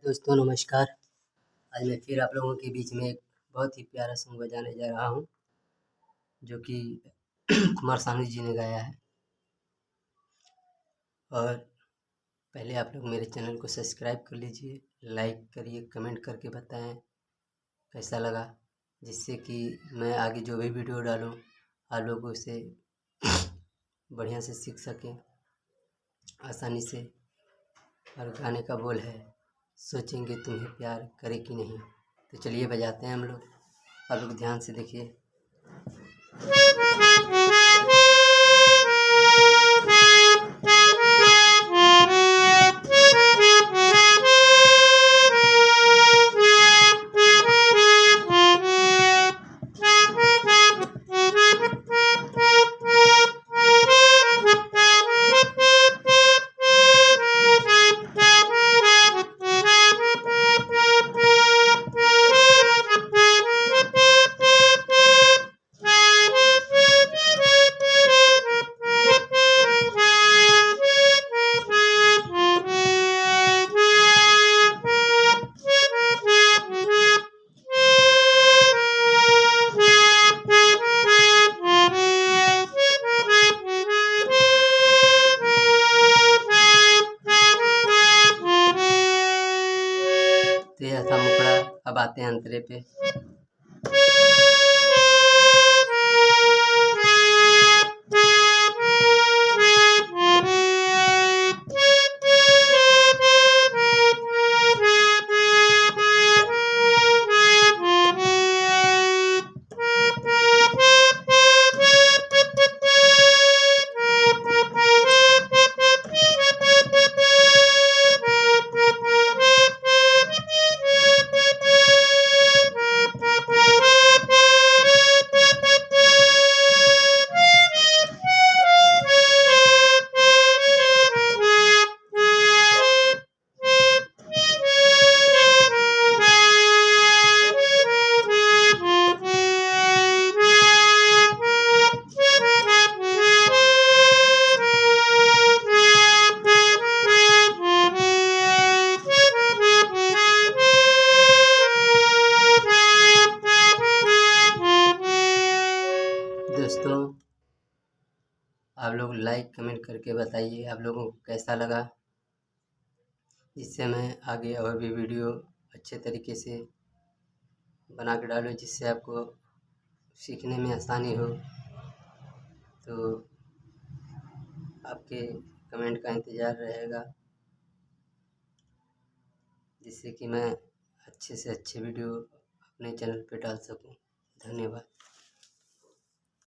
दोस्तों नमस्कार। आज मैं फिर आप लोगों के बीच में एक बहुत ही प्यारा सॉन्ग बजाने जा रहा हूँ, जो कि कुमार सानू जी ने गाया है। और पहले आप लोग मेरे चैनल को सब्सक्राइब कर लीजिए, लाइक करिए, कमेंट करके बताएं कैसा लगा, जिससे कि मैं आगे जो भी वीडियो डालूँ आप लोग उसे बढ़िया से सीख सकें आसानी से। और गाने का बोल है, सोचेंगे तुम्हें प्यार करे कि नहीं। तो चलिए बजाते हैं हम लोग, आप लोग ध्यान से देखिए। तो यह था मुखड़ा। अब आते हैं अंतरे पे। दोस्तों आप लोग लाइक कमेंट करके बताइए आप लोगों को कैसा लगा, जिससे मैं आगे और भी वीडियो अच्छे तरीके से बना के डालूँ, जिससे आपको सीखने में आसानी हो। तो आपके कमेंट का इंतज़ार रहेगा, जिससे कि मैं अच्छे से अच्छे वीडियो अपने चैनल पे डाल सकूं। धन्यवाद।